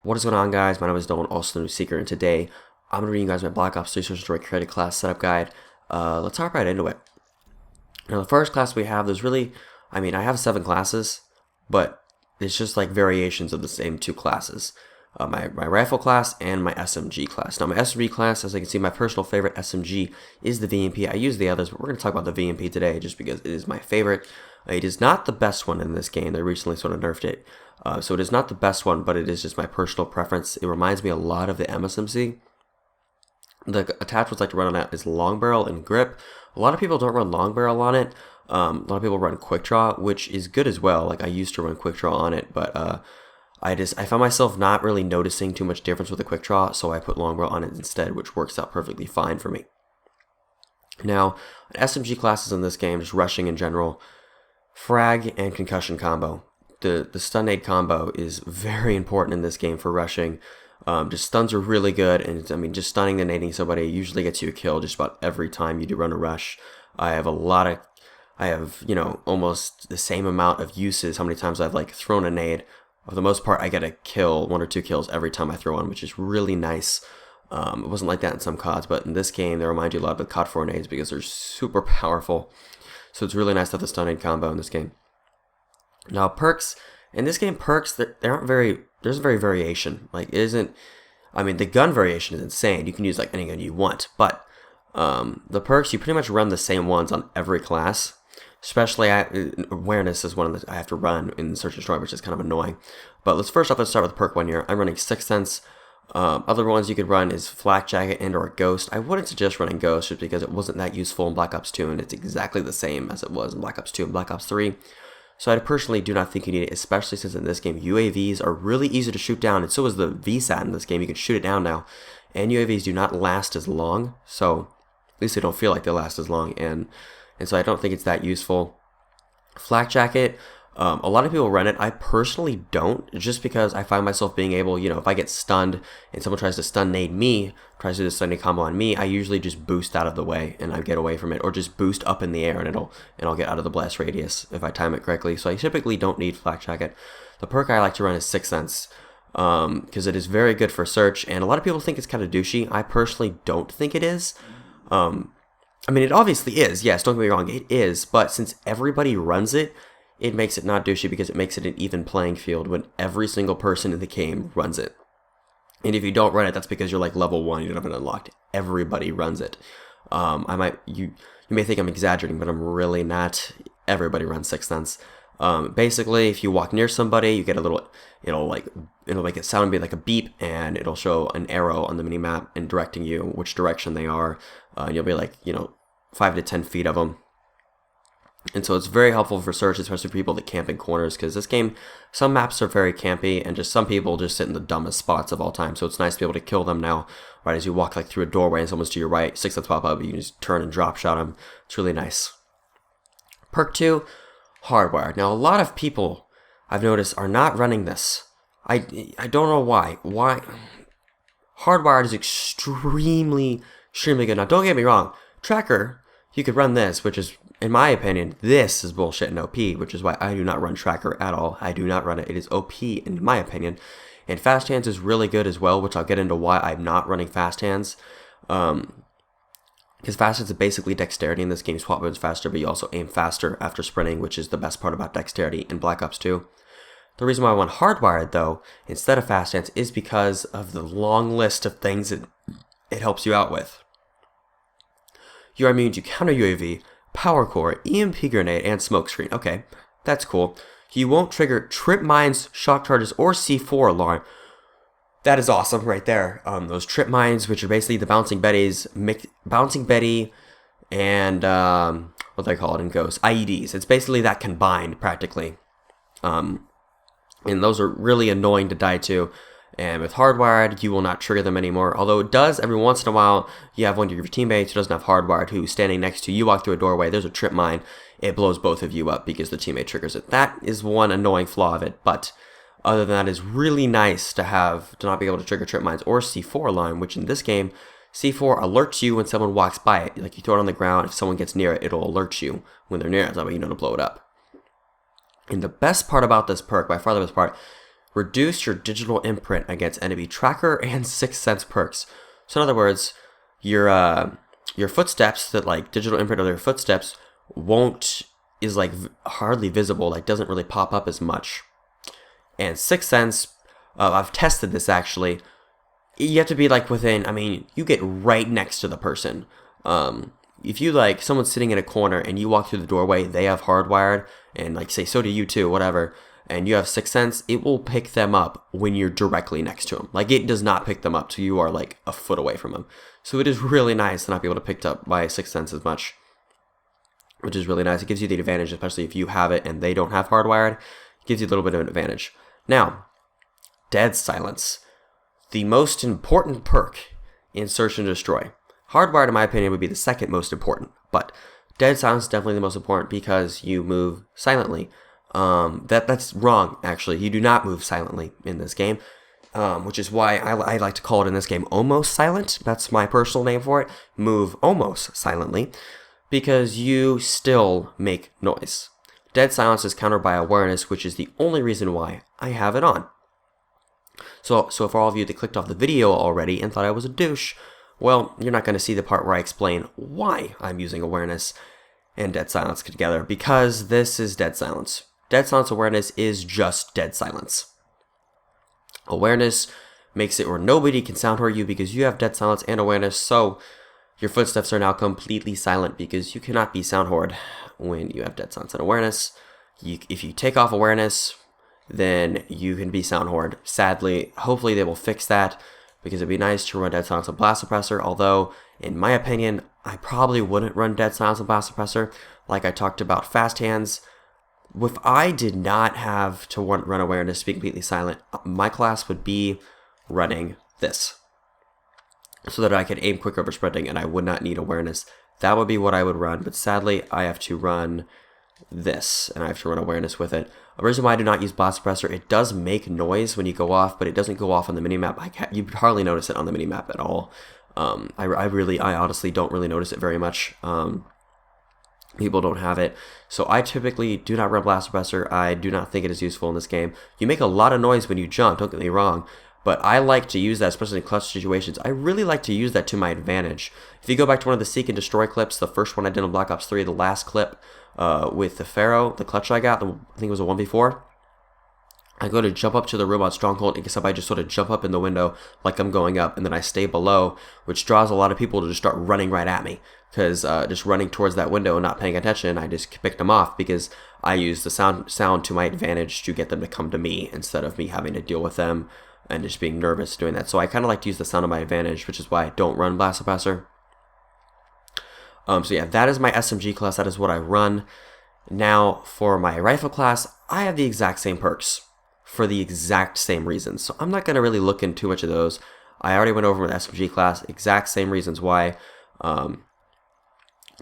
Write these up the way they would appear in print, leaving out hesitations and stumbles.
What is going on, guys? My name is Dylan, also the New Seeker, and today I'm going to read you guys my Black Ops 3 Search and Destroy Created Class Setup Guide. Let's hop right into it. Now, the first class we have, I have 7 classes, but it's just like variations of the same 2 classes. My rifle class and my SMG class. Now, my SMG class, as I can see, my personal favorite SMG is the VMP. I use the others, but we're going to talk about the VMP today just because it is my favorite. It is not the best one in this game. They recently sort of nerfed it. So it is not the best one, but it is just my personal preference. It reminds me a lot of the MSMC. The attachments I like to run on that is long barrel and grip. A lot of people don't run long barrel on it. A lot of people run quick draw, which is good as well. Like I used to run quick draw on it, but I found myself not really noticing too much difference with the quick draw, so I put long barrel on it instead, which works out perfectly fine for me. Now, SMG classes in this game, just rushing in general, frag and concussion combo. The stun nade combo is very important in this game for rushing. Just stuns are really good, and I mean, just stunning and nading somebody usually gets you a kill just about every time you do run a rush. I have almost the same amount of uses how many times I've like thrown a nade. For the most part, I get a kill, 1 or 2 kills every time I throw one, which is really nice. It wasn't like that in some CODs, but in this game, they remind you a lot of the COD 4 nades because they're super powerful. So it's really nice to have the stun nade combo in this game. Now perks, in this game, there's very variation. Like it isn't, I mean the gun variation is insane. You can use like any gun you want, but the perks, you pretty much run the same ones on every class. Especially awareness is one of the I have to run in Search and Destroy, which is kind of annoying. But let's start with the perk one here. I'm running Sixth Sense. Other ones you could run is Flak Jacket and or Ghost. I wouldn't suggest running Ghost just because it wasn't that useful in Black Ops 2, and it's exactly the same as it was in Black Ops 2 and Black Ops 3. So I personally do not think you need it, especially since in this game UAVs are really easy to shoot down, and so is the VSAT in this game. You can shoot it down now, and UAVs do not last as long. So at least they don't feel like they last as long, and so I don't think it's that useful. Flak Jacket, a lot of people run it. I personally don't, just because I find myself being able, if I get stunned and someone tries to stun nade me, tries to do the stun nade combo on me, I usually just boost out of the way and I get away from it, or just boost up in the air and I'll get out of the blast radius if I time it correctly. So I typically don't need Flak Jacket. The perk I like to run is Sixth Sense, because it is very good for search, and a lot of people think it's kind of douchey. I personally don't think it is. I mean, it obviously is, yes, don't get me wrong, it is, but since everybody runs it, it makes it not douchey because it makes it an even playing field when every single person in the game runs it. And if you don't run it, that's because you're like level 1, you don't have it unlocked. Everybody runs it. You may think I'm exaggerating, but I'm really not. Everybody runs Sixth Sense. Basically, if you walk near somebody, you get a little, it'll make it sound like a beep, and it'll show an arrow on the minimap and directing you which direction they are. You'll be like, 5 to 10 feet of them. And so it's very helpful for search, especially for people that camp in corners, because this game, some maps are very campy, and just some people just sit in the dumbest spots of all time. So it's nice to be able to kill them now, right as you walk like through a doorway and someone's to your right, Sixth Sense pop up, you can just turn and drop shot them. It's really nice. Perk 2, Hardwired. Now a lot of people I've noticed are not running this. I don't know why. Why? Hardwired is extremely good. Now don't get me wrong, Tracker, you could run this, which is, in my opinion, this is bullshit and OP, which is why I do not run Tracker at all. I do not run it. It is OP in my opinion. And Fast Hands is really good as well, which I'll get into why I'm not running Fast Hands. Because Fast Hands is basically dexterity in this game. You swap weapons faster, but you also aim faster after sprinting, which is the best part about dexterity in Black Ops 2. The reason why I want Hardwired, though, instead of Fast Hands, is because of the long list of things it helps you out with. You are immune to counter UAV, power core, EMP grenade, and smokescreen. Okay, that's cool. You won't trigger trip mines, shock charges, or C4 alarm. That is awesome right there. Those trip mines, which are basically the Bouncing Betty, and what they call it in Ghost, IEDs. It's basically that combined practically. And those are really annoying to die to. And with Hardwired, you will not trigger them anymore. Although it does, every once in a while, you have one of your teammates who doesn't have Hardwired, who's standing next to you, walk through a doorway, there's a trip mine, it blows both of you up because the teammate triggers it. That is one annoying flaw of it, but other than that, it's really nice to not be able to trigger trip mines or C4 alarm, which in this game, C4 alerts you when someone walks by it. Like you throw it on the ground, if someone gets near it, it'll alert you when they're near it, so you know to blow it up. And the best part about this perk, by far the best part, reduce your digital imprint against enemy tracker and Sixth Sense perks. So in other words, your footsteps, that like digital imprint of your footsteps is like hardly visible, like doesn't really pop up as much. And Sixth Sense, I've tested this actually. You have to be like within, I mean, you get right next to the person. If you like someone's sitting in a corner and you walk through the doorway, they have hardwired, and like say so do you too, whatever, and you have Sixth Sense, it will pick them up when you're directly next to them. Like it does not pick them up till you are like a foot away from them. So it is really nice to not be able to pick up by Sixth Sense as much, which is really nice. It gives you the advantage, especially if you have it and they don't have hardwired. It gives you a little bit of an advantage. Now, Dead Silence, the most important perk in Search and Destroy. Hardwired, in my opinion, would be the second most important, but Dead Silence is definitely the most important because you move silently. That's wrong, actually. You do not move silently in this game, which is why I like to call it in this game almost silent. That's my personal name for it. Move almost silently, because you still make noise. Dead Silence is countered by awareness, which is the only reason why I have it on. So for all of you that clicked off the video already and thought I was a douche, well, you're not going to see the part where I explain why I'm using awareness and Dead Silence together, because this is Dead Silence. Dead Silence awareness is just Dead Silence. Awareness makes it where nobody can sound hurt you because you have Dead Silence and awareness, so your footsteps are now completely silent because you cannot be sound hoard when you have Dead Silence and awareness. If you take off awareness, then you can be sound hoard. Sadly, hopefully they will fix that, because it'd be nice to run Dead Silence and Blast Suppressor, although, in my opinion, I probably wouldn't run Dead Silence and Blast Suppressor. Like I talked about Fast Hands, if I did not have to run awareness to be completely silent, my class would be running this, so that I could aim quicker for sprinting and I would not need awareness. That would be what I would run, but sadly, I have to run this, and I have to run awareness with it. A reason why I do not use Blast Suppressor, it does make noise when you go off, but it doesn't go off on the minimap. You hardly notice it on the minimap at all. I honestly don't really notice it very much. People don't have it, so I typically do not run Blast Suppressor. I do not think it is useful in this game. You make a lot of noise when you jump, don't get me wrong, but I like to use that, especially in clutch situations. I really like to use that to my advantage. If you go back to one of the Seek and Destroy clips, the first one I did on Black Ops 3, the last clip with the Pharaoh, the clutch I got, I think it was a 1v4, I go to jump up to the room on Stronghold, except I just sort of jump up in the window like I'm going up, and then I stay below, which draws a lot of people to just start running right at me, because just running towards that window and not paying attention, I just picked them off, because I use the sound to my advantage to get them to come to me, instead of me having to deal with them and just being nervous doing that. So I kind of like to use the sound to my advantage, which is why I don't run Blast Suppressor. So yeah, that is my SMG class. That is what I run. Now, for my rifle class, I have the exact same perks for the exact same reasons. So I'm not going to really look into too much of those. I already went over with SMG class, exact same reasons why. The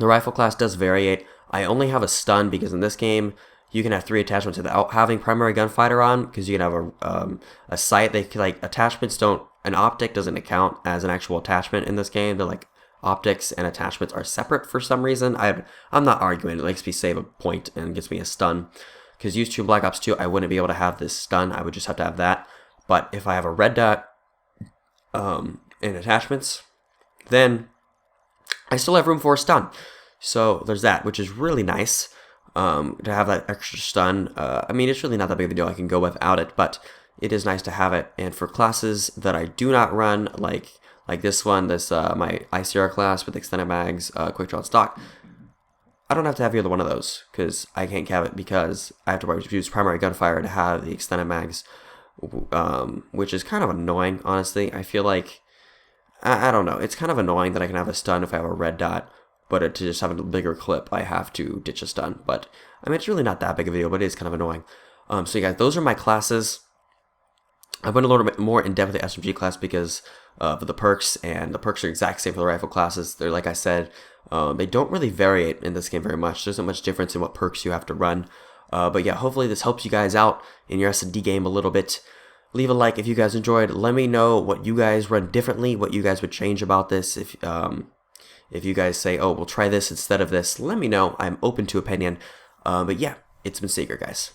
rifle class does variate. I only have a stun because in this game, you can have 3 attachments without having primary gunfighter on, because you can have a sight. They like attachments don't. An optic doesn't count as an actual attachment in this game. They're like optics and attachments are separate for some reason. I'm not arguing. It makes me save a point and gets me a stun. Because used to Black Ops 2, I wouldn't be able to have this stun. I would just have to have that. But if I have a red dot in attachments, then I still have room for a stun. So there's that, which is really nice. To have that extra stun. I mean, it's really not that big of a deal. I can go without it, but it is nice to have it. And for classes that I do not run, like this one, my ICR class with extended mags, quick draw stock, I don't have to have either one of those, because I can't have it because I have to use primary gunfire to have the extended mags, which is kind of annoying, honestly. I feel like, I don't know, it's kind of annoying that I can have a stun if I have a red dot, but to just have a bigger clip, I have to ditch a stun. But, I mean, it's really not that big of a deal, but it is kind of annoying. So, guys, those are my classes. I went a little bit more in depth with the SMG class because of the perks, and the perks are exact same for the rifle classes. They're, like I said, they don't really vary in this game very much. There isn't much difference in what perks you have to run. But yeah, hopefully this helps you guys out in your S&D game a little bit. Leave a like if you guys enjoyed. Let me know what you guys run differently, what you guys would change about this. If you guys say, oh, we'll try this instead of this, let me know. I'm open to opinion. But yeah, it's been Seeker, guys.